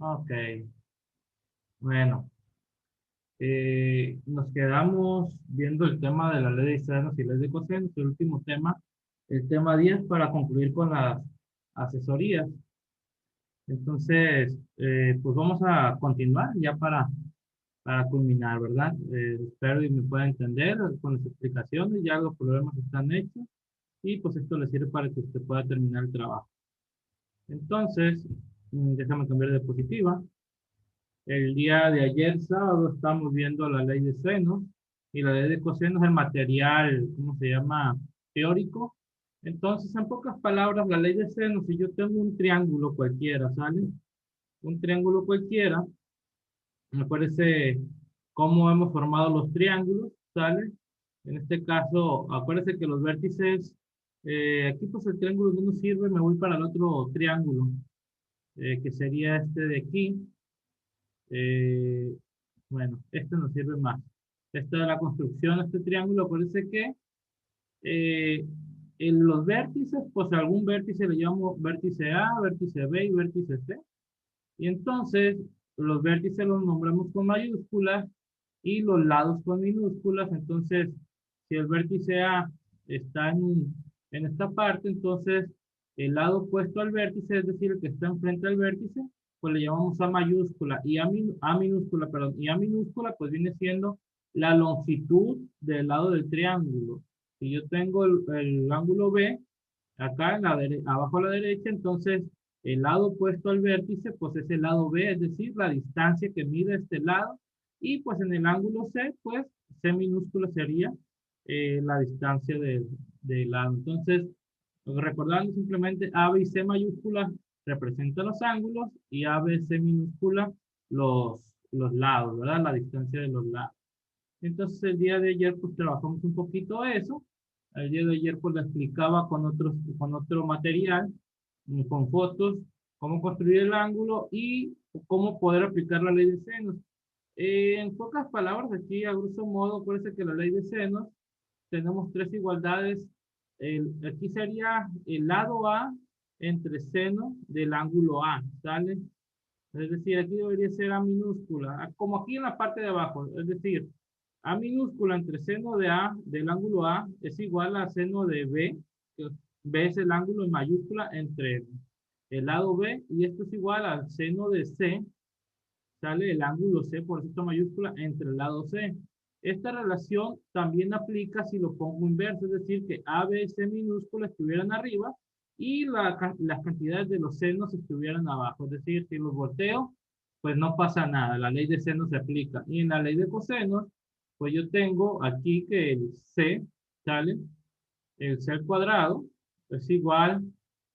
Ok, bueno, nos quedamos viendo el tema de la ley de senos y ley de cosenos, el último tema, el tema 10 para concluir con las asesorías. Entonces, pues vamos a continuar ya para culminar, ¿verdad? Espero y me pueda entender con las explicaciones, ya los problemas están hechos y pues esto le sirve para que usted pueda terminar el trabajo. Entonces, déjame cambiar de diapositiva. El día de ayer, sábado, estamos viendo la ley de senos y la ley de cosenos, el material, ¿cómo se llama? Teórico. Entonces, en pocas palabras, la ley de senos, si yo tengo un triángulo cualquiera, ¿sale? Un triángulo cualquiera, me parece cómo hemos formado los triángulos, ¿sale? En este caso, acuérdense que los vértices, aquí pues el triángulo no nos sirve, me voy para el otro triángulo, que sería este de aquí. Eh, bueno, este nos sirve más. Esta de la construcción, este triángulo, parece que eh, en los vértices, pues algún vértice le llamo vértice A, vértice B y vértice C. Y entonces los vértices los nombramos con mayúsculas y los lados con minúsculas. Entonces, si el vértice A está en esta parte, entonces el lado opuesto al vértice, es decir, el que está enfrente al vértice, pues le llamamos A mayúscula y A minúscula, perdón, y A minúscula pues viene siendo la longitud del lado del triángulo. Si yo tengo el ángulo B, acá en abajo a la derecha, entonces el lado opuesto al vértice, pues es el lado B, es decir, la distancia que mide este lado. Y pues en el ángulo C, pues C minúscula sería la distancia del lado. Entonces, recordando simplemente A, B y C mayúscula representan los ángulos y A, B, C minúscula los lados, ¿verdad? La distancia de los lados. Entonces el día de ayer pues trabajamos un poquito eso. El día de ayer pues le explicaba con otro material, con fotos, cómo construir el ángulo y cómo poder aplicar la ley de senos. En pocas palabras, aquí a grosso modo, parece que la ley de senos, tenemos tres igualdades. Aquí sería el lado A entre seno del ángulo A, ¿sale? Es decir, aquí debería ser A minúscula, como aquí en la parte de abajo. Es decir, A minúscula entre seno de A del ángulo A es igual a seno de B, que B es el ángulo en mayúscula entre el lado B, y esto es igual al seno de C, sale el ángulo C por cierto mayúscula entre el lado C. Esta relación también aplica si lo pongo inverso, es decir, que A, B, C minúscula estuvieran arriba y las cantidades de los senos estuvieran abajo. Es decir, si los volteo, pues no pasa nada, la ley de senos se aplica. Y en la ley de cosenos, pues yo tengo aquí que el C, ¿sale? El C al cuadrado es igual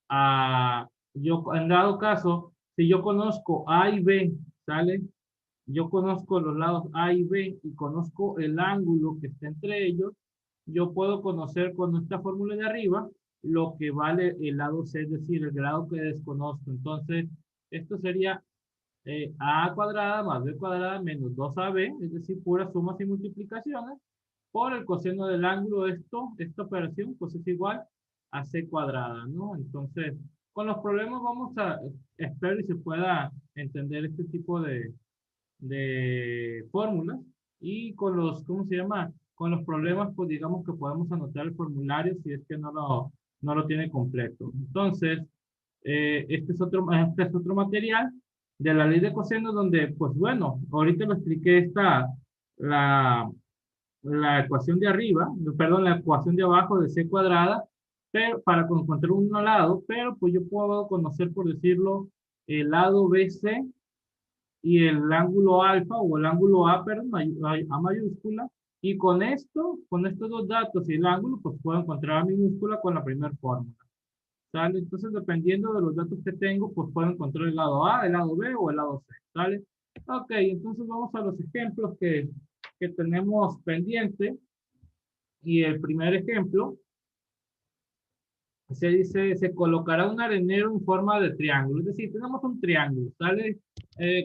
a, yo en dado caso, si yo conozco A y B, ¿sale? Yo conozco los lados A y B y conozco el ángulo que está entre ellos, yo puedo conocer con esta fórmula de arriba lo que vale el lado C, es decir, el grado que desconozco. Entonces, esto sería A cuadrada más B cuadrada menos 2AB, es decir, puras sumas y multiplicaciones, por el coseno del ángulo, esta operación, pues es igual a C cuadrada, ¿no? Entonces, con los problemas vamos a, espero y se pueda entender este tipo de fórmulas y con los, ¿cómo se llama? Con los problemas, pues digamos que podemos anotar el formulario si es que no lo tiene completo. Entonces, este es otro material de la ley de coseno donde, pues bueno, ahorita lo expliqué la, la ecuación de arriba, perdón, la ecuación de abajo de c cuadrada, pero para encontrar un lado, pero pues yo puedo conocer, por decirlo, el lado BC y el ángulo alfa o el ángulo A, perdón, A mayúscula, y con esto, con estos dos datos y el ángulo, pues puedo encontrar A minúscula con la primera fórmula. ¿Sale? Entonces, dependiendo de los datos que tengo, pues puedo encontrar el lado A, el lado B o el lado C. ¿Sale? Ok, entonces vamos a los ejemplos que tenemos pendiente. Y el primer ejemplo, se dice, se colocará un arenero en forma de triángulo. Es decir, tenemos un triángulo, ¿sale?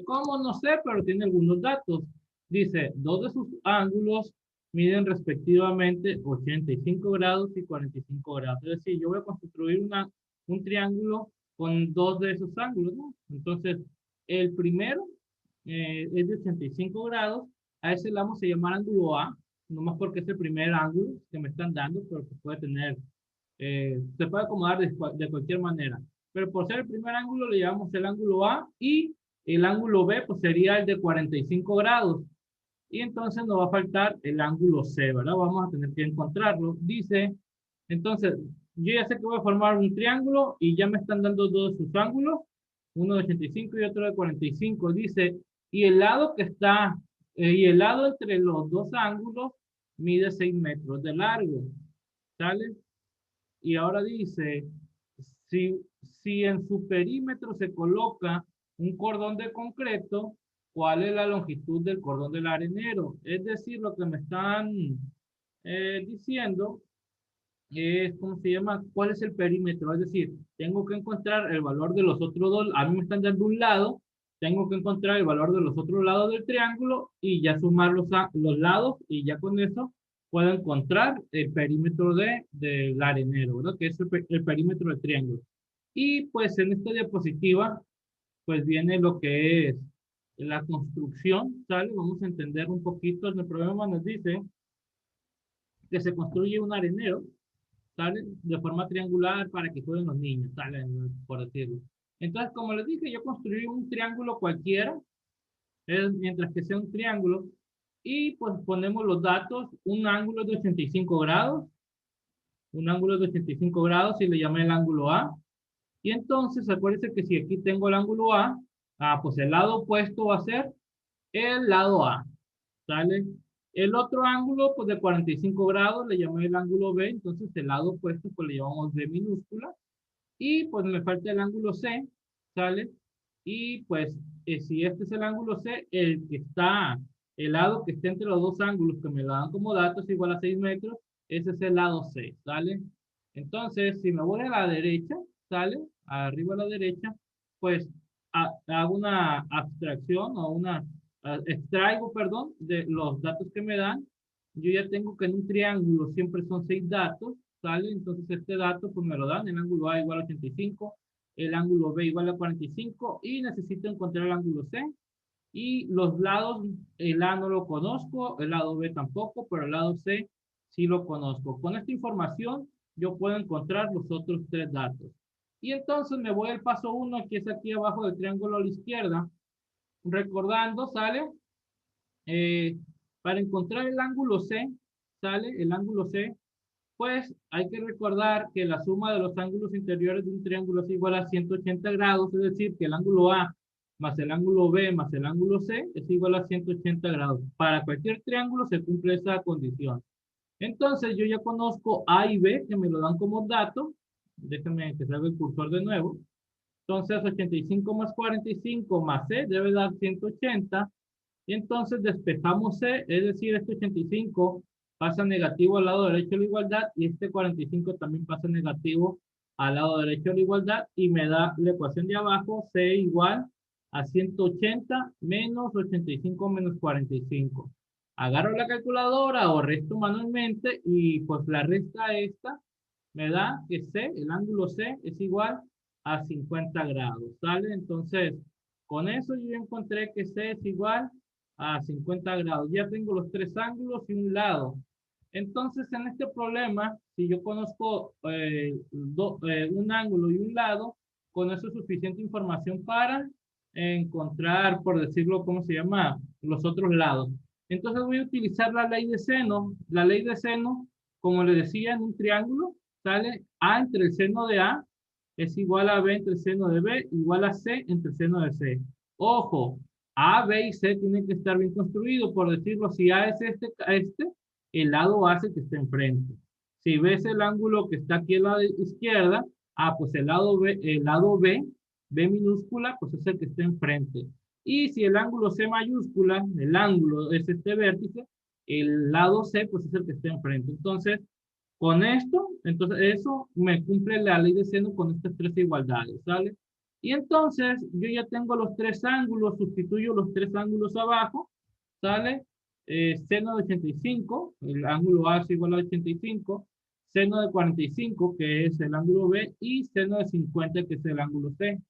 ¿Cómo? No sé, pero tiene algunos datos. Dice, dos de sus ángulos miden respectivamente 85 grados y 45 grados. Es decir, yo voy a construir un triángulo con dos de esos ángulos, ¿no? Entonces, El primero es de 85 grados. A ese le vamos a llamar ángulo A, nomás porque es el primer ángulo que me están dando, pero que puede tener, se puede acomodar de cualquier manera. Pero por ser el primer ángulo le llamamos el ángulo A y el ángulo B pues sería el de 45 grados. Y entonces nos va a faltar el ángulo C, ¿verdad? Vamos a tener que encontrarlo. Dice, entonces, yo ya sé que voy a formar un triángulo y ya me están dando dos sus ángulos, uno de 85 y otro de 45. Dice, y el lado que está, y el lado entre los dos ángulos mide 6 metros de largo, ¿sale? Y ahora dice, si, si en su perímetro se coloca un cordón de concreto, ¿cuál es la longitud del cordón del arenero? Es decir, lo que me están diciendo es, ¿cómo se llama? ¿Cuál es el perímetro? Es decir, tengo que encontrar el valor de los otros dos. A mí me están dando un lado, tengo que encontrar el valor de los otros lados del triángulo y ya sumar los lados y ya con eso puedo encontrar el perímetro del arenero, ¿verdad? Que es el perímetro del triángulo. Y pues en esta diapositiva, pues viene lo que es la construcción, ¿sale? Vamos a entender un poquito. El problema nos dice que se construye un arenero, ¿sale? De forma triangular para que jueguen los niños, ¿sale? Por decirlo. Entonces, como les dije, yo construí un triángulo cualquiera, mientras que sea un triángulo, y pues ponemos los datos, un ángulo de 85 grados, un ángulo de 85 grados y le llamé el ángulo A. Y entonces, acuérdense que si aquí tengo el ángulo A, pues el lado opuesto va a ser el lado A, ¿sale? El otro ángulo, pues de 45 grados, le llamé el ángulo B, entonces el lado opuesto, pues le llamamos B minúscula. Y pues me falta el ángulo C, ¿sale? Y pues si este es el ángulo C, el lado que está entre los dos ángulos que me lo dan como datos igual a 6 metros, ese es el lado C, ¿sale? Entonces, si me voy a la derecha, ¿sale? Arriba a la derecha, pues hago una abstracción o extraigo, perdón, de los datos que me dan. Yo ya tengo que en un triángulo siempre son 6 datos, ¿sale? Entonces este dato pues me lo dan, el ángulo A igual a 85, el ángulo B igual a 45 y necesito encontrar el ángulo C. Y los lados, el A no lo conozco, el lado B tampoco, pero el lado C sí lo conozco. Con esta información yo puedo encontrar los otros tres datos. Y entonces me voy al paso 1, que es aquí abajo del triángulo a la izquierda. Recordando, ¿sale? Eh, para encontrar el ángulo C, ¿sale? El ángulo C, pues hay que recordar que la suma de los ángulos interiores de un triángulo es igual a 180 grados, es decir, que el ángulo A más el ángulo B más el ángulo C es igual a 180 grados. Para cualquier triángulo se cumple esa condición. Entonces yo ya conozco A y B, que me lo dan como dato. Déjenme que salga el cursor de nuevo. Entonces 85 más 45 más C debe dar 180. Y entonces despejamos C, es decir, este 85 pasa negativo al lado derecho de la igualdad y este 45 también pasa negativo al lado derecho de la igualdad y me da la ecuación de abajo, C igual a 180 menos 85 menos 45. Agarro la calculadora o resto manualmente y pues la resta esta me da que C, el ángulo C es igual a 50 grados, ¿sale? Entonces, con eso yo encontré que C es igual a 50 grados. Ya tengo los tres ángulos y un lado. Entonces, en este problema, si yo conozco un ángulo y un lado, con eso es suficiente información para encontrar, por decirlo, ¿cómo se llama? Los otros lados. Entonces voy a utilizar la ley de seno. La ley de seno, como le decía, en un triángulo, sale A entre el seno de A es igual a B entre el seno de B, igual a C entre el seno de C. Ojo, A, B y C tienen que estar bien construidos, por decirlo, si A es este, el lado A es el que está enfrente. Si ves el ángulo que está aquí a la izquierda, pues el lado B, B minúscula, pues es el que está enfrente. Y si el ángulo C mayúscula, el ángulo es este vértice, el lado C, pues es el que está enfrente. Entonces, con esto, entonces eso me cumple la ley de seno con estas tres igualdades, ¿sale? Y entonces yo ya tengo los tres ángulos, sustituyo los tres ángulos abajo, ¿sale? Seno de 85, el ángulo A es igual a 85, seno de 45, que es el ángulo B, y seno de 50, que es el ángulo C.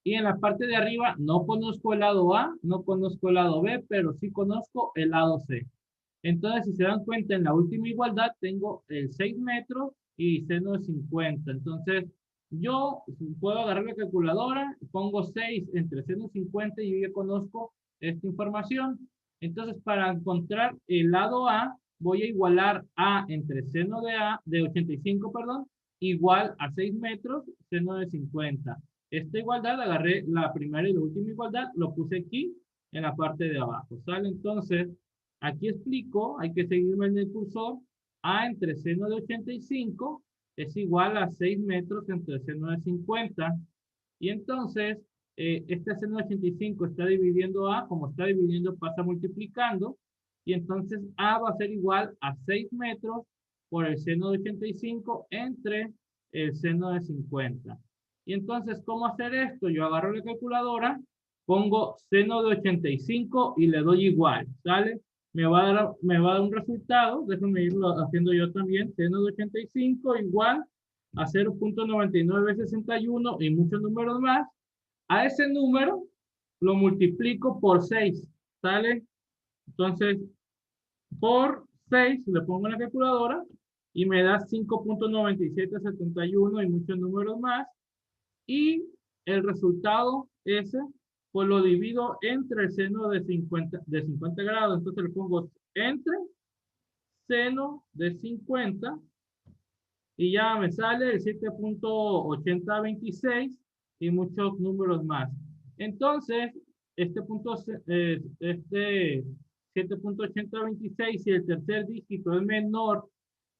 Y en la parte de arriba no conozco el lado A, no conozco el lado B, pero sí conozco el lado C. Entonces, si se dan cuenta, en la última igualdad tengo el 6 metros y seno de 50. Entonces, yo puedo agarrar la calculadora, pongo 6 entre seno de 50 y yo ya conozco esta información. Entonces, para encontrar el lado A, voy a igualar A entre seno de 85, perdón, igual a 6 metros, seno de 50. Esta igualdad, agarré la primera y la última igualdad, lo puse aquí en la parte de abajo, ¿sale? Entonces, aquí explico, hay que seguirme en el cursor, A entre seno de 85 es igual a 6 metros entre seno de 50. Y entonces, este seno de 85 está dividiendo A, como está dividiendo pasa multiplicando, y entonces A va a ser igual a 6 metros por el seno de 85 entre el seno de 50. Y entonces, ¿cómo hacer esto? Yo agarro la calculadora, pongo seno de 85 y le doy igual, ¿sale? Me va a dar un resultado, déjenme irlo haciendo yo también, seno de 85 igual a 0.99 veces 61 y muchos números más. A ese número lo multiplico por 6, ¿sale? Entonces, por 6 le pongo en la calculadora y me da 5.9771 y muchos números más. Y el resultado ese, pues lo divido entre el seno de 50 grados. Entonces le pongo entre seno de 50 y ya me sale el 7.8026 y muchos números más. Entonces, este 7.8026, si el tercer dígito es menor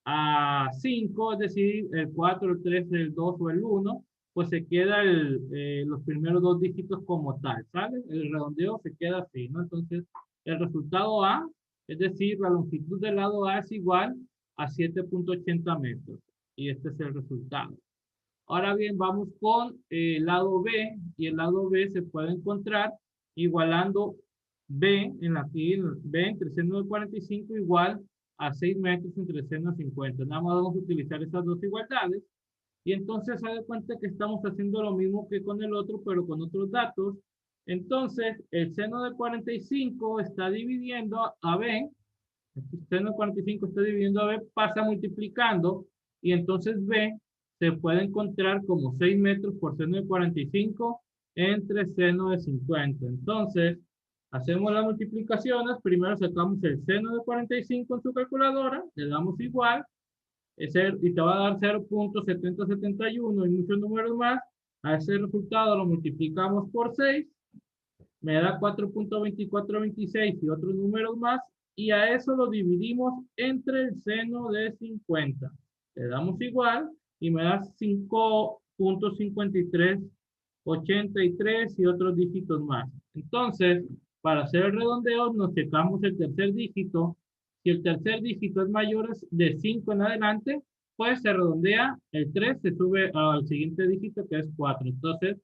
a 5, es decir, el 4, el 3, el 2 o el 1, pues se queda los primeros dos dígitos como tal, ¿sale? El redondeo se queda así, ¿no? Entonces, el resultado A, es decir, la longitud del lado A es igual a 7.80 metros. Y este es el resultado. Ahora bien, vamos con el lado B, y el lado B se puede encontrar igualando B, B entre seno de 45 igual a 6 metros entre seno de 50. Nada más vamos a utilizar esas dos igualdades. Y entonces se da cuenta que estamos haciendo lo mismo que con el otro, pero con otros datos. Entonces, el seno de 45 está dividiendo a B. El seno de 45 está dividiendo a B, pasa multiplicando. Y entonces B se puede encontrar como 6 metros por seno de 45 entre seno de 50. Entonces, hacemos las multiplicaciones. Primero sacamos el seno de 45 en su calculadora, le damos igual, y te va a dar 0.7071 y muchos números más. A ese resultado lo multiplicamos por 6, me da 4.2426 y otros números más, y a eso lo dividimos entre el seno de 50. Le damos igual y me da 5.5383 y otros dígitos más. Entonces, para hacer el redondeo, nos checamos el tercer dígito. Si el tercer dígito es mayor de 5 en adelante, pues se redondea el 3, se sube al siguiente dígito que es 4. Entonces,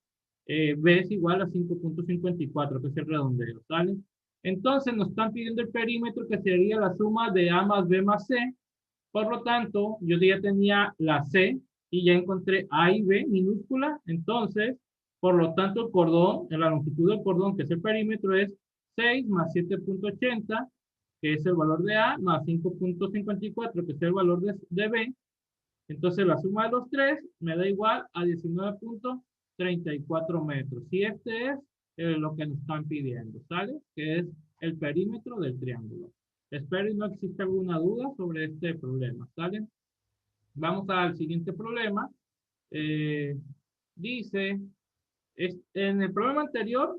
B es igual a 5.54, que es el redondeo, ¿sale? Entonces nos están pidiendo el perímetro, que sería la suma de A más B más C. Por lo tanto, yo ya tenía la C y ya encontré A y B minúscula. Entonces, por lo tanto, el cordón, la longitud del cordón, que es el perímetro, es 6 más 7.80, que es el valor de A, más 5.54, que es el valor de B. Entonces, la suma de los tres me da igual a 19.34 metros. Y este es lo que nos están pidiendo, ¿sale? Que es el perímetro del triángulo. Espero y no exista alguna duda sobre este problema, ¿sale? Vamos al siguiente problema. Dice, en el problema anterior,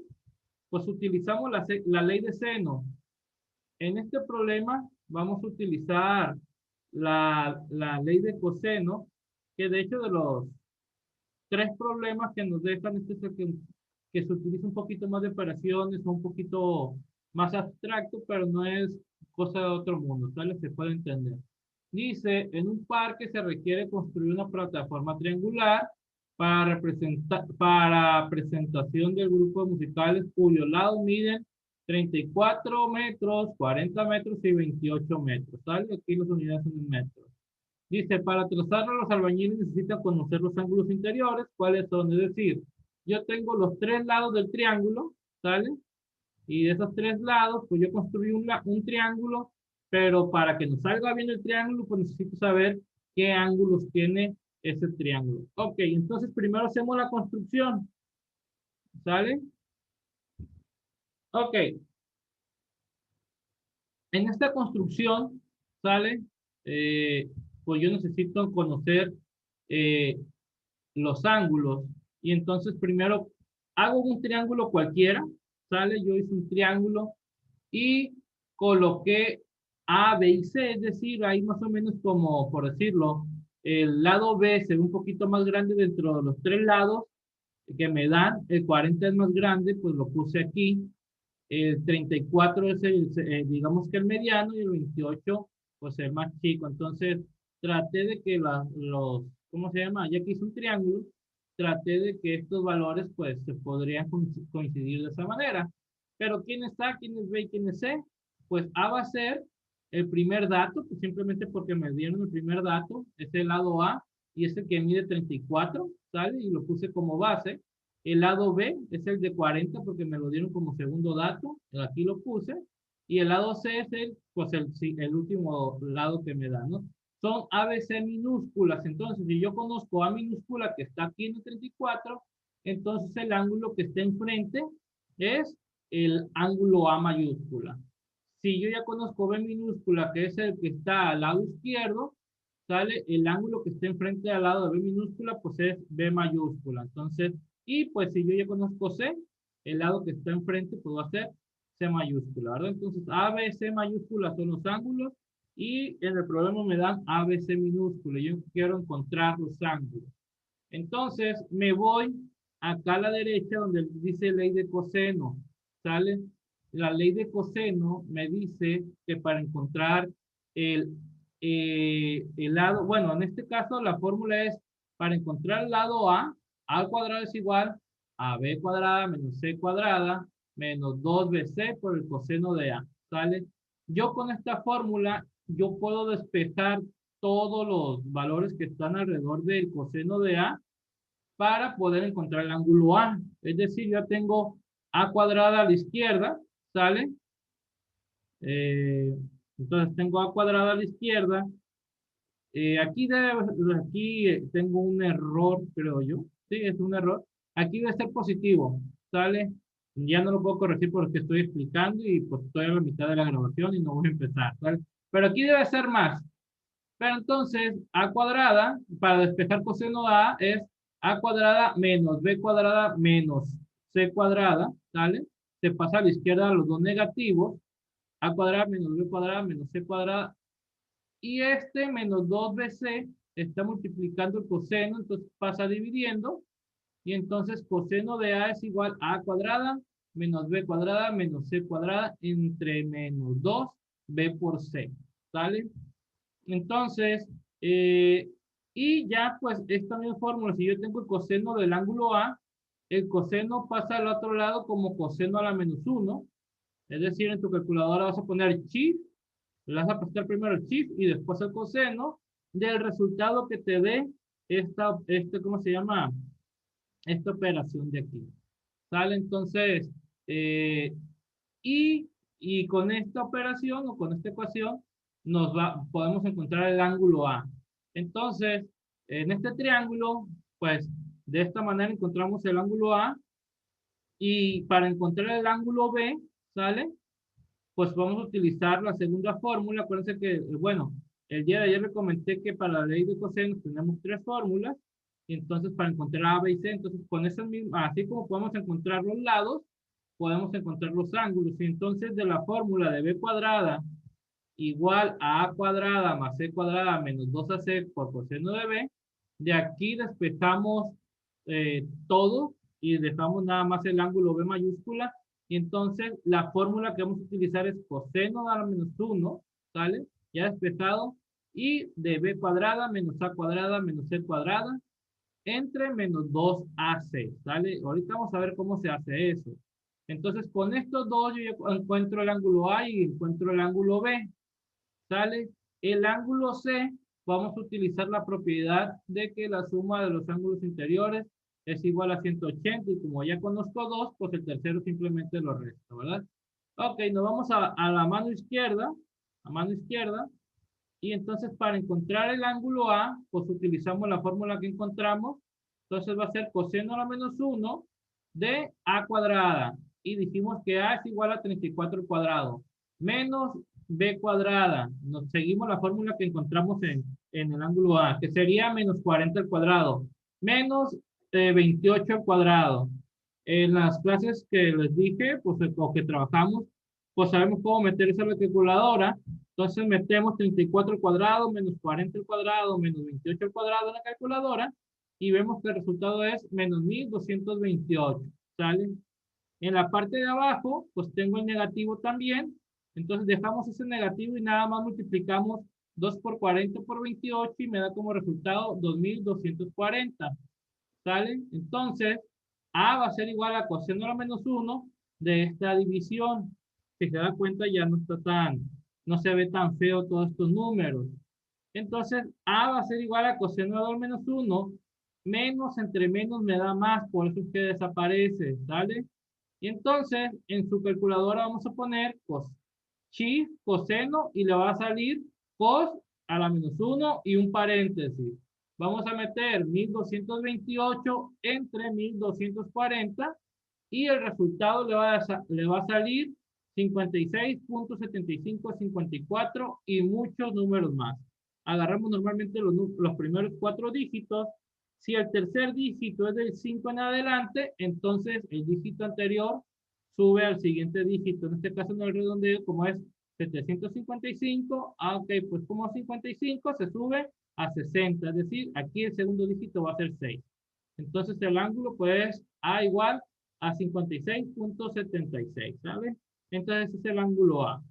pues utilizamos la ley de seno. En este problema vamos a utilizar la ley de coseno, que de hecho de los tres problemas que nos dejan, este es el que se utiliza un poquito más de operaciones, un poquito más abstracto, pero no es cosa de otro mundo, ¿sale? Se puede entender. Dice, en un parque se requiere construir una plataforma triangular para presentación del grupo de musicales cuyos lados miden 34 metros, 40 metros y 28 metros, ¿sale? Aquí las unidades son en metros. Dice, para trazarlo los albañiles necesitan conocer los ángulos interiores, cuáles son, es decir, yo tengo los tres lados del triángulo, ¿sale? Y de esos tres lados, pues yo construí un triángulo, pero para que nos salga bien el triángulo, pues necesito saber qué ángulos tiene ese triángulo. Ok, entonces primero hacemos la construcción, ¿sale? Ok, en esta construcción, ¿sale? Eh, pues yo necesito conocer eh, los ángulos. Y entonces primero hago un triángulo cualquiera, ¿sale? Yo hice un triángulo y coloqué A, B y C, es decir, ahí más o menos como, por decirlo, el lado B se ve un poquito más grande dentro de los tres lados que me dan, el 40 es más grande, pues lo puse aquí, el 34 es digamos que el mediano y el 28 pues el más chico. Entonces traté de que ¿cómo se llama? Ya que hice un triángulo, traté de que estos valores pues se podrían coincidir de esa manera. Pero ¿quién es A, quién es B y quién es C? Pues A va a ser el primer dato, pues simplemente porque me dieron el primer dato, es el lado A y es el que mide 34, ¿sale? Y lo puse como base. El lado B es el de 40 porque me lo dieron como segundo dato. Aquí lo puse. Y el lado C es el último lado que me da, ¿no? Son ABC minúsculas. Entonces, si yo conozco A minúscula que está aquí en el 34, entonces el ángulo que está enfrente es el ángulo A mayúscula. Si yo ya conozco B minúscula, que es el que está al lado izquierdo, sale el ángulo que está enfrente al lado de B minúscula, pues es B mayúscula. Entonces, y pues si yo ya conozco C, el lado que está enfrente, pues va a ser C mayúscula, ¿verdad? Entonces, A, B, C mayúscula son los ángulos y en el problema me dan A, B, C minúscula. Yo quiero encontrar los ángulos. Entonces, me voy acá a la derecha donde dice ley de coseno, ¿sale? La ley de coseno me dice que para encontrar el, el lado, bueno, en este caso la fórmula es para encontrar el lado A al cuadrado es igual a B cuadrada menos C cuadrada menos 2BC por el coseno de A, ¿sale? Yo con esta fórmula, yo puedo despejar todos los valores que están alrededor del coseno de A para poder encontrar el ángulo A. Es decir, yo tengo A cuadrada a la izquierda, ¿sale? Eh, entonces tengo A cuadrada a la izquierda. Aquí tengo un error, creo yo. Sí, es un error. Aquí debe ser positivo, ¿sale? Ya no lo puedo corregir porque estoy explicando y pues estoy a la mitad de la grabación y no voy a empezar, ¿sale? Pero aquí debe ser más. Pero entonces, A cuadrada, para despejar coseno de A, es A cuadrada menos B cuadrada menos C cuadrada, ¿sale? Se pasa a la izquierda los dos negativos. A cuadrada menos B cuadrada menos C cuadrada. Y este menos 2BC está multiplicando el coseno, entonces pasa dividiendo. Y entonces coseno de A es igual a cuadrada menos B cuadrada menos C cuadrada entre menos 2B por C, ¿sale? Entonces, y ya pues esta misma fórmula, si yo tengo el coseno del ángulo A, el coseno pasa al otro lado como coseno a la menos 1. Es decir, en tu calculadora vas a poner shift, le vas a prestar primero el shift y después el coseno del resultado que te dé ¿cómo se llama? Esta operación de aquí. ¿Sale? Entonces, eh, y, y con esta operación o con esta ecuación podemos encontrar el ángulo A. Entonces, en este triángulo, pues de esta manera encontramos el ángulo A y para encontrar el ángulo B, ¿sale? Pues vamos a utilizar la segunda fórmula. Acuérdense que, bueno, el día de ayer le comenté que para la ley de cosenos tenemos tres fórmulas. Y entonces para encontrar A, B y C, entonces con esas mismas, así como podemos encontrar los lados, podemos encontrar los ángulos. Y entonces de la fórmula de B cuadrada igual a A cuadrada más C cuadrada menos 2AC por coseno de B, de aquí despejamos todo y dejamos nada más el ángulo B mayúscula. Y entonces la fórmula que vamos a utilizar es coseno de la menos 1, ¿sale? Ya despejado. Y de B cuadrada menos A cuadrada menos C cuadrada entre menos 2AC, ¿sale? Ahorita vamos a ver cómo se hace eso. Entonces, con estos dos yo ya encuentro el ángulo A y encuentro el ángulo B, ¿sale? El ángulo C, vamos a utilizar la propiedad de que la suma de los ángulos interiores es igual a 180 y como ya conozco dos, pues el tercero simplemente lo resto, ¿verdad? Ok, nos vamos a la mano izquierda, y entonces para encontrar el ángulo A, pues utilizamos la fórmula que encontramos. Entonces va a ser coseno a la menos uno de A cuadrada. Y dijimos que A es igual a 34 al cuadrado. Menos B cuadrada. Nos seguimos la fórmula que encontramos en el ángulo A, que sería menos 40 al cuadrado. Menos 28 al cuadrado. En las clases que les dije, pues o que trabajamos, pues sabemos cómo meter eso a la calculadora. Entonces metemos 34 al cuadrado, menos 40 al cuadrado, menos 28 al cuadrado en la calculadora y vemos que el resultado es menos 1228. ¿Sale? En la parte de abajo, pues tengo el negativo también. Entonces dejamos ese negativo y nada más multiplicamos 2 por 40 por 28 y me da como resultado 2240. ¿Sale? Entonces, A va a ser igual a coseno a la menos uno de esta división. Si se da cuenta, ya no está no se ve tan feo todos estos números. Entonces, A va a ser igual a coseno a 2 menos uno. Menos entre menos me da más, por eso es que desaparece, ¿sale? Y entonces, en su calculadora vamos a poner chi, coseno, y le va a salir cos a la menos uno y un paréntesis. Vamos a meter 1228 entre 1240 y el resultado le va a salir 56.7554 y muchos números más. Agarramos normalmente los primeros cuatro dígitos. Si el tercer dígito es del 5 en adelante, entonces el dígito anterior sube al siguiente dígito. En este caso no el redondeo, como es 755, ok, pues como 55 se sube a 60, es decir, aquí el segundo dígito va a ser 6. Entonces el ángulo pues A igual a 56.76, ¿sabes? Entonces ese es el ángulo A.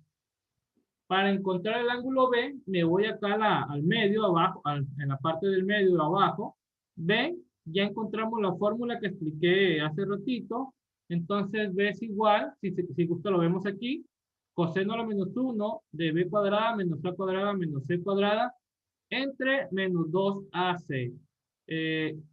Para encontrar el ángulo B, me voy acá al medio, abajo, en la parte del medio, abajo. B, ya encontramos la fórmula que expliqué hace ratito. Entonces B es igual, si gusta lo vemos aquí, coseno a la menos 1 de B cuadrada menos A cuadrada menos C cuadrada entre menos 2AC.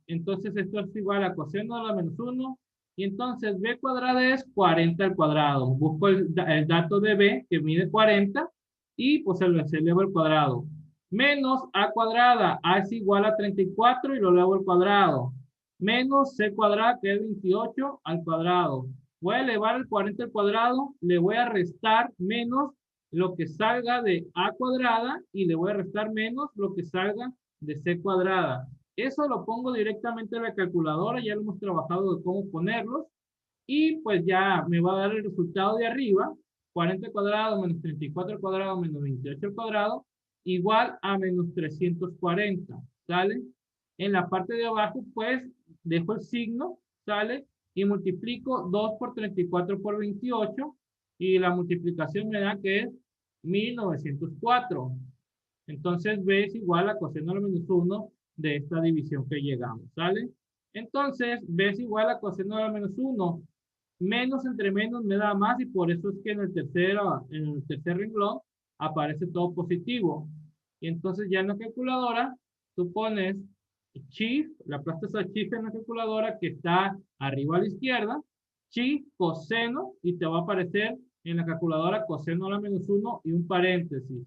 Entonces esto es igual a coseno a la menos 1 y entonces B cuadrada es 40 al cuadrado. Busco el dato de B que mide 40 y pues se elevo al cuadrado. Menos A cuadrada, A es igual a 34 y lo elevo al cuadrado. Menos C cuadrada que es 28 al cuadrado. Voy a elevar el 40 al cuadrado, le voy a restar menos lo que salga de A cuadrada y le voy a restar menos lo que salga de C cuadrada. Eso lo pongo directamente en la calculadora, ya lo hemos trabajado de cómo ponerlos y pues ya me va a dar el resultado de arriba, 40 al cuadrado menos 34 al cuadrado menos 28 al cuadrado, igual a menos 340, ¿sale? En la parte de abajo pues dejo el signo, ¿sale? Y multiplico 2 por 34 por 28 y la multiplicación me da que es 1904. Entonces B es igual a coseno a la menos 1 de esta división que llegamos, ¿sale? Entonces B es igual a coseno a la menos 1. Menos entre menos me da más y por eso es que en el tercer renglón aparece todo positivo. Y entonces ya en la calculadora tú pones chi, la aplastas a chi en la calculadora que está arriba a la izquierda, chi coseno y te va a aparecer en la calculadora coseno a la menos 1 y un paréntesis.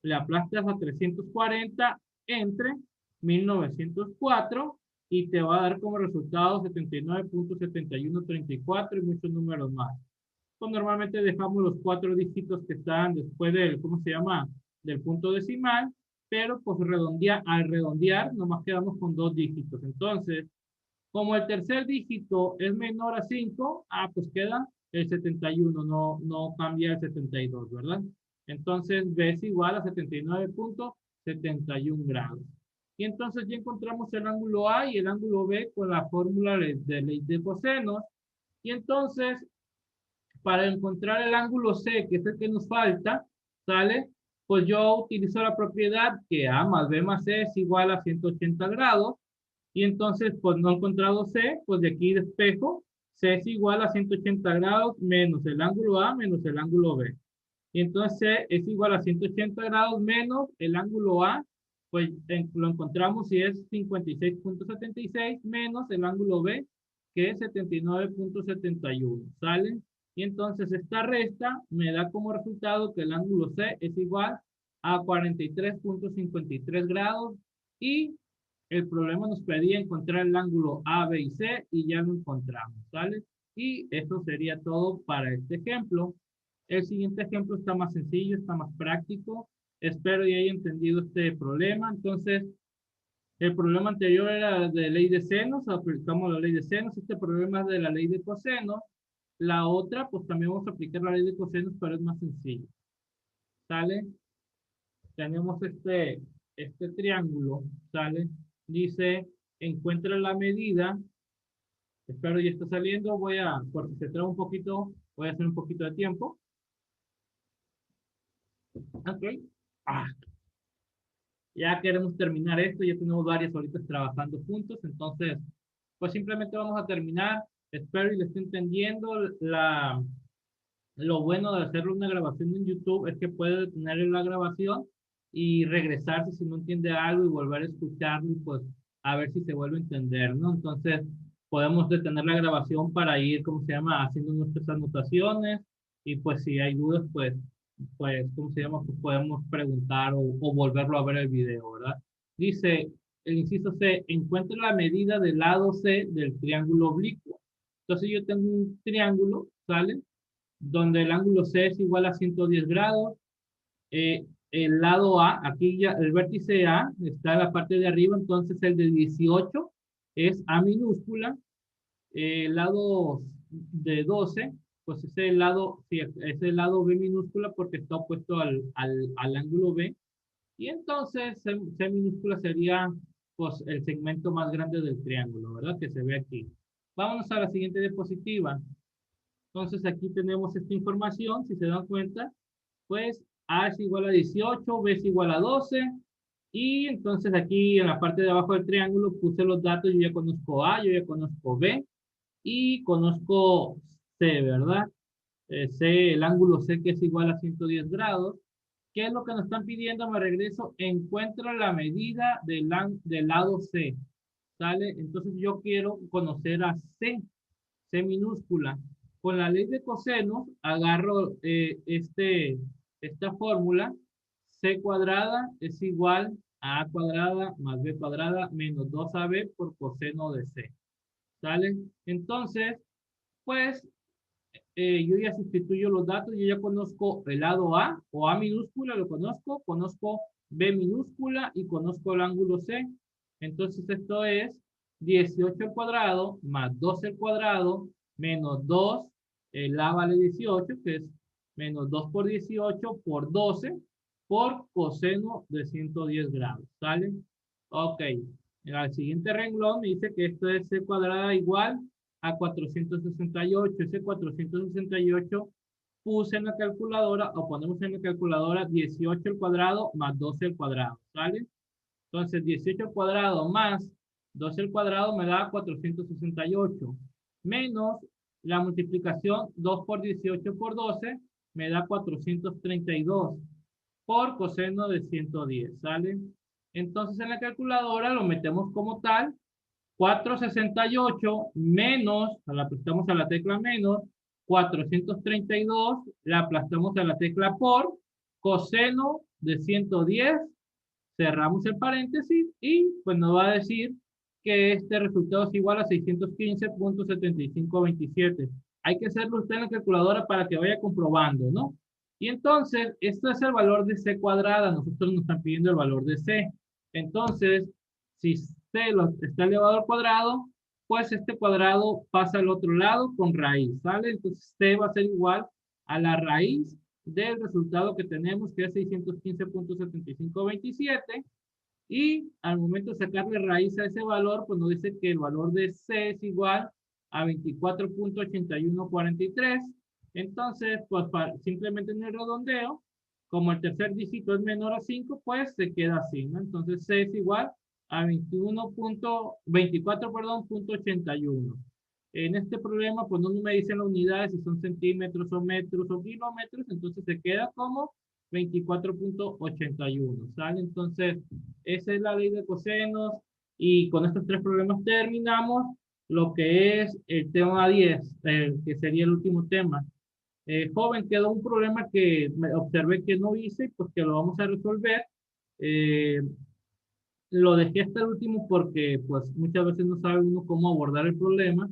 Le aplastas a 340 entre 1904 y te va a dar como resultado 79.7134 y muchos números más. Pues normalmente dejamos los cuatro dígitos que están después del, ¿cómo se llama? Del punto decimal, pero pues al redondear nomás quedamos con dos dígitos. Entonces, como el tercer dígito es menor a 5, pues queda el 71, no cambia el 72, ¿verdad? Entonces B es igual a 79.71 grados. Y entonces ya encontramos el ángulo A y el ángulo B con la fórmula de ley de cosenos. Y entonces, para encontrar el ángulo C, que es el que nos falta, ¿sale? Pues yo utilizo la propiedad que A más B más C es igual a 180 grados. Y entonces, pues no he encontrado C, pues de aquí despejo, C es igual a 180 grados menos el ángulo A menos el ángulo B. Y entonces C es igual a 180 grados menos el ángulo A pues lo encontramos si es 56,76 menos el ángulo B, que es 79,71, ¿sale? Y entonces esta resta me da como resultado que el ángulo C es igual a 43,53 grados y el problema nos pedía encontrar el ángulo A, B y C y ya lo encontramos, ¿sale? Y eso sería todo para este ejemplo. El siguiente ejemplo está más sencillo, está más práctico. Espero que haya entendido este problema. Entonces, el problema anterior era de ley de senos, aplicamos la ley de senos. Este problema es de la ley de cosenos. La otra, pues también vamos a aplicar la ley de cosenos, pero es más sencillo. ¿Sale? Tenemos este triángulo, ¿sale? Dice, encuentra la medida. Espero ya está saliendo. Por si se traba un poquito, voy a hacer un poquito de tiempo. Ok. Ah, ya queremos terminar esto, ya tenemos varias horitas trabajando juntos, entonces, pues simplemente vamos a terminar. Espero y le esté entendiendo. Lo bueno de hacer una grabación en YouTube es que puede detener la grabación y regresarse si no entiende algo y volver a escucharlo y pues a ver si se vuelve a entender, ¿no? Entonces, podemos detener la grabación para ir, ¿cómo se llama?, haciendo nuestras anotaciones y pues si hay dudas, pues, ¿cómo se llama? Pues podemos preguntar o volverlo a ver el video, ¿verdad? Dice, el inciso C, encuentra la medida del lado C del triángulo oblicuo. Entonces yo tengo un triángulo, ¿sale? Donde el ángulo C es igual a 110 grados. El lado A, aquí ya el vértice A está en la parte de arriba, entonces el de 18 es A minúscula. El lado de 12, pues es el lado, sí, es el lado B minúscula porque está opuesto al ángulo B. Y entonces C minúscula sería pues el segmento más grande del triángulo, ¿verdad? Que se ve aquí. Vámonos a la siguiente diapositiva. Entonces aquí tenemos esta información, si se dan cuenta, pues A es igual a 18, B es igual a 12, y entonces aquí en la parte de abajo del triángulo puse los datos, yo ya conozco A, yo ya conozco B, y conozco C, ¿verdad? C, el ángulo C que es igual a 110 grados. ¿Qué es lo que nos están pidiendo? Me regreso, encuentra la medida del lado C, ¿sale? Entonces yo quiero conocer a C, C minúscula. Con la ley de cosenos, agarro esta fórmula. C cuadrada es igual a cuadrada más B cuadrada menos 2AB por coseno de C. ¿Sale? Entonces, pues, yo ya sustituyo los datos. Yo ya conozco el lado A o A minúscula, lo conozco. Conozco B minúscula y conozco el ángulo C. Entonces, esto es 18 al cuadrado más 12 al cuadrado menos 2, A vale 18, que es menos 2 por 18 por 12 por coseno de 110 grados. ¿Sale? Ok. El siguiente renglón me dice que esto es C cuadrada igual a 468. Ese 468 puse en la calculadora, o ponemos en la calculadora 18 al cuadrado más 12 al cuadrado. ¿Sale? Entonces, 18 al cuadrado más 12 al cuadrado me da 468. Menos la multiplicación 2 por 18 por 12 me da 432 por coseno de 110. ¿Sale? Entonces, en la calculadora lo metemos como tal. 468 menos, la aplastamos a la tecla menos, 432, la aplastamos a la tecla por, coseno de 110, cerramos el paréntesis y pues nos va a decir que este resultado es igual a 615,7527. Hay que hacerlo usted en la calculadora para que vaya comprobando, ¿no? Y entonces, esto es el valor de C cuadrada. Nosotros nos están pidiendo el valor de C. Entonces, si C está elevado al cuadrado, pues este cuadrado pasa al otro lado con raíz, ¿sale? Entonces, C va a ser igual a la raíz del resultado que tenemos, que es 615,7527. Y al momento de sacarle raíz a ese valor, pues nos dice que el valor de C es igual a 24,8143. Entonces, pues simplemente en el redondeo, como el tercer dígito es menor a 5, pues se queda así, ¿no? Entonces C es igual a 24, perdón, punto 81. En este problema, pues no me dicen las unidades, si son centímetros o metros o kilómetros, entonces se queda como 24.81, ¿sale? Entonces, esa es la ley de cosenos y con estos tres problemas terminamos lo que es el tema 10, que sería el último tema. Joven, quedó un problema que me observé que no hice, pues que lo vamos a resolver. Eh, lo dejé hasta el último porque pues muchas veces no sabe uno cómo abordar el problema.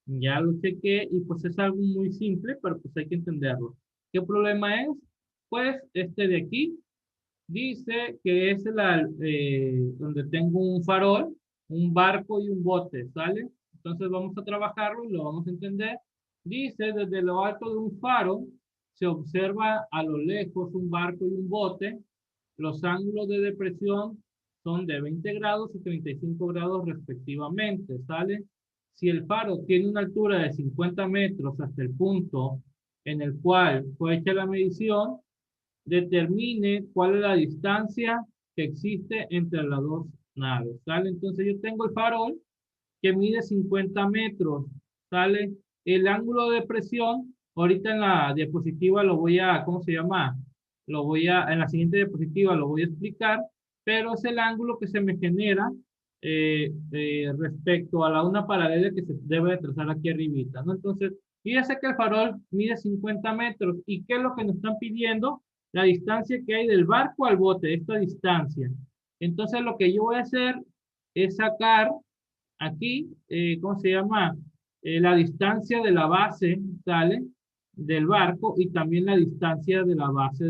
Ya lo chequé y pues es algo muy simple, pero pues hay que entenderlo. ¿Qué problema es? Pues este de aquí dice que es donde tengo un farol, un barco y un bote, ¿sale? Entonces vamos a trabajarlo y lo vamos a entender. Dice, desde lo alto de un faro se observa a lo lejos un barco y un bote. Los ángulos de depresión son de 20 grados y 35 grados respectivamente, ¿sale? Si el faro tiene una altura de 50 metros hasta el punto en el cual fue hecha la medición, determine cuál es la distancia que existe entre las dos naves, ¿sale? Entonces yo tengo el farol que mide 50 metros, ¿sale? El ángulo de presión, ahorita en la diapositiva lo voy a, ¿cómo se llama? En la siguiente diapositiva lo voy a explicar, pero es el ángulo que se me genera respecto a la una paralela que se debe de trazar aquí arribita, ¿no? Entonces, fíjese que el farol mide 50 metros. ¿Y qué es lo que nos están pidiendo? La distancia que hay del barco al bote, esta distancia. Entonces, lo que yo voy a hacer es sacar aquí, ¿cómo se llama? La distancia de la base, ¿sale? Del barco y también la distancia de la base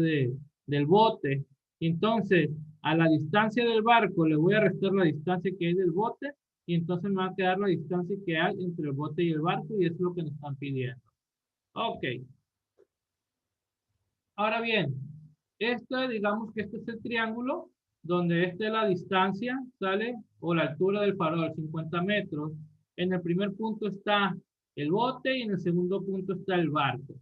del bote. Entonces, a la distancia del barco le voy a restar la distancia que hay del bote y entonces me va a quedar la distancia que hay entre el bote y el barco y eso es lo que nos están pidiendo. Ok. Ahora bien, digamos que este es el triángulo donde esta es la distancia, ¿sale? O la altura del farol, 50 metros. En el primer punto está el bote y en el segundo punto está el barco.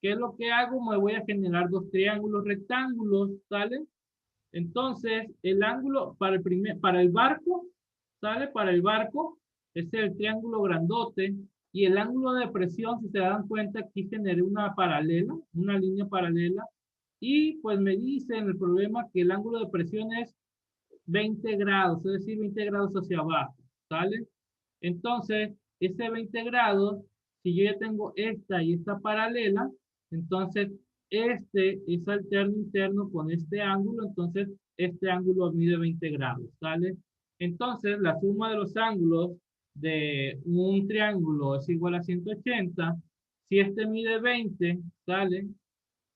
¿Qué es lo que hago? Me voy a generar dos triángulos rectángulos, ¿sale? Entonces, el ángulo para el barco, ¿sale? Para el barco es el triángulo grandote y el ángulo de presión, si se dan cuenta, aquí generé una paralela, una línea paralela y pues me dice en el problema que el ángulo de presión es 20 grados, es decir, 20 grados hacia abajo, ¿sale? Entonces, ese 20 grados, si yo ya tengo esta y esta paralela, entonces este es alterno interno con este ángulo, entonces este ángulo mide 20 grados, ¿sale? Entonces, la suma de los ángulos de un triángulo es igual a 180. Si este mide 20, ¿sale?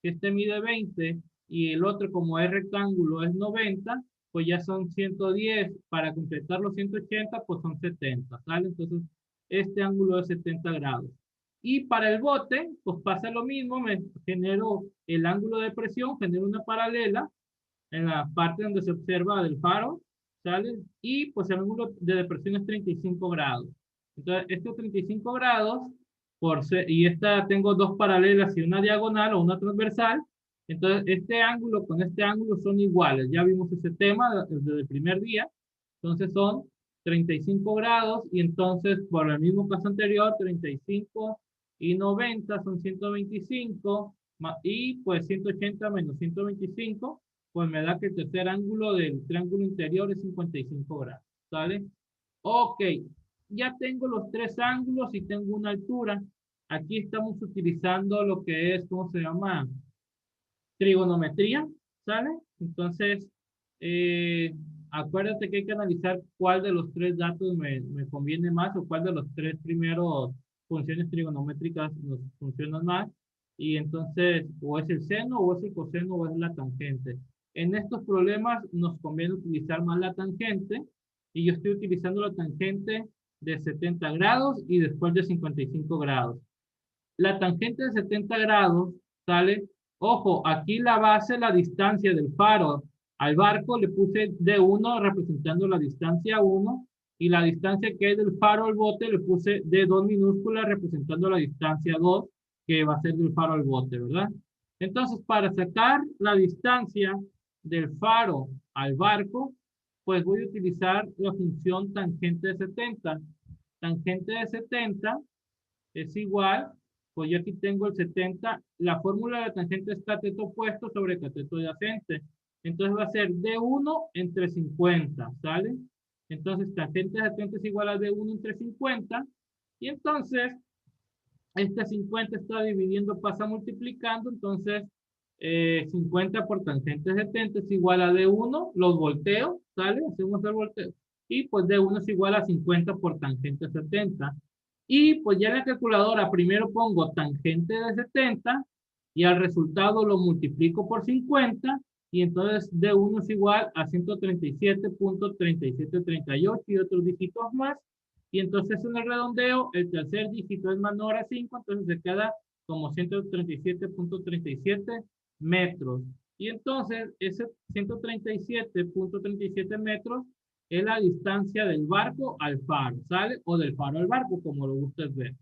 Si este mide 20 y el otro como es rectángulo es 90, pues ya son 110. Para completar los 180, pues son 70, ¿sale? Entonces, este ángulo es 70 grados. Y para el bote, pues pasa lo mismo, me genero el ángulo de presión, genero una paralela en la parte donde se observa del faro, ¿sale? Y pues el ángulo de depresión es 35 grados. Entonces, estos 35 grados, y esta tengo dos paralelas y una diagonal o una transversal, entonces este ángulo con este ángulo son iguales. Ya vimos ese tema desde el primer día. Entonces son 35 grados y entonces por el mismo caso anterior, 35 y 90 son 125 y pues 180 menos 125 pues me da que el tercer ángulo del triángulo interior es 55 grados, ¿sale? Ok, ya tengo los tres ángulos y tengo una altura. Aquí estamos utilizando lo que es, ¿cómo se llama? Trigonometría, ¿sale? Entonces, eh, acuérdate que hay que analizar cuál de los tres datos me conviene más o cuál de los tres primeros funciones trigonométricas nos funcionan más. Y entonces, o es el seno, o es el coseno, o es la tangente. En estos problemas nos conviene utilizar más la tangente y yo estoy utilizando la tangente de 70 grados y después de 55 grados. La tangente de 70 grados, ¿sale? Ojo, aquí la base, la distancia del faro al barco, le puse D1 representando la distancia 1 y la distancia que hay del faro al bote le puse D2 minúscula representando la distancia 2 que va a ser del faro al bote, ¿verdad? Entonces, para sacar la distancia del faro al barco, pues voy a utilizar la función tangente de 70. Tangente de 70 es igual pues yo aquí tengo el 70, la fórmula de tangente es cateto opuesto sobre cateto adyacente. Entonces va a ser D1 entre 50, ¿sale? Entonces tangente adyacente es igual a D1 entre 50. Y entonces, este 50 está dividiendo, pasa multiplicando. Entonces, 50 por tangente 70 es igual a D1, los volteo, ¿sale? Hacemos el volteo. Y pues D1 es igual a 50 por tangente 70. Y pues ya en la calculadora primero pongo tangente de 70 y al resultado lo multiplico por 50 y entonces D1 es igual a 137.3738 y otros dígitos más. Y entonces en el redondeo el tercer dígito es menor a 5, entonces se queda como 137.37 metros. Y entonces ese 137.37 metros es la distancia del barco al faro, ¿sale? O del faro al barco, como lo gustes ver.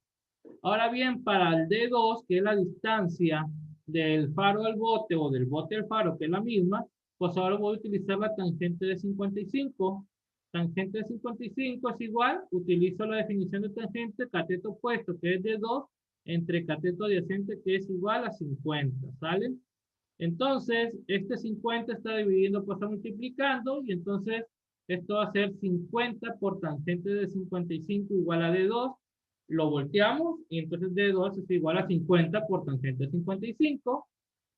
Ahora bien, para el D2, que es la distancia del faro al bote o del bote al faro, que es la misma, pues ahora voy a utilizar la tangente de 55. Tangente de 55 es igual, utilizo la definición de tangente, cateto opuesto, que es D2, entre cateto adyacente, que es igual a 50, ¿sale? Entonces, este 50 está dividiendo, pasa multiplicando, y entonces esto va a ser 50 por tangente de 55 igual a D2. Lo volteamos, y entonces D2 es igual a 50 por tangente de 55.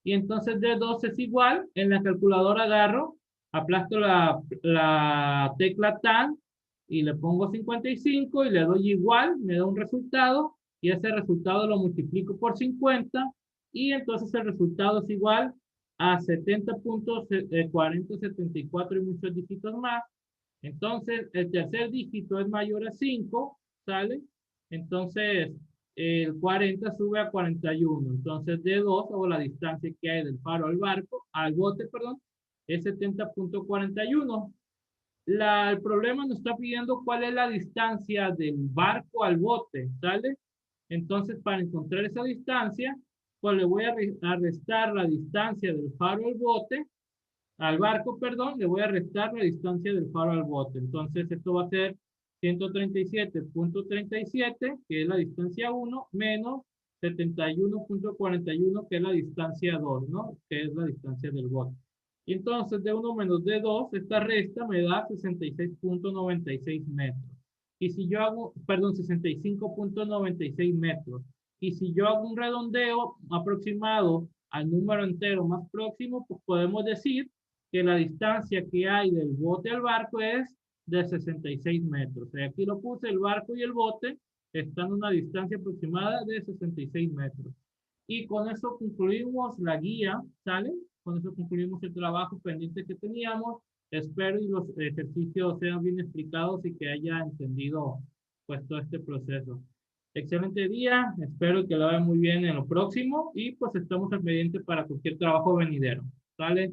Y entonces D2 es igual, en la calculadora agarro, aplasto la tecla TAN, y le pongo 55, y le doy igual, me da un resultado, y ese resultado lo multiplico por 50, y entonces el resultado es igual a 70.4074 y muchos dígitos más. Entonces, el tercer dígito es mayor a 5, ¿sale? Entonces, el 40 sube a 41. Entonces, D2, o la distancia que hay del faro al barco, al bote, perdón, es 70.41. El problema nos está pidiendo cuál es la distancia del barco al bote, ¿sale? Entonces, para encontrar esa distancia, pues le voy a restar la distancia del faro al bote, al barco, perdón, le voy a restar la distancia del faro al bote. Entonces, esto va a ser 137.37, que es la distancia 1, menos 71.41, que es la distancia 2, ¿no? Que es la distancia del bote. Y entonces, de 1 menos de 2, esta resta me da 66.96 metros. Y si yo hago, perdón, 65.96 metros. Y si yo hago un redondeo aproximado al número entero más próximo, pues podemos decir que la distancia que hay del bote al barco es de 66 metros. Aquí lo puse, el barco y el bote están a una distancia aproximada de 66 metros. Y con eso concluimos la guía, ¿sale? Con eso concluimos el trabajo pendiente que teníamos. Espero y los ejercicios sean bien explicados y que haya entendido pues todo este proceso. Excelente día, espero que lo hagan muy bien en lo próximo y pues estamos al pendiente para cualquier trabajo venidero. ¿Sale?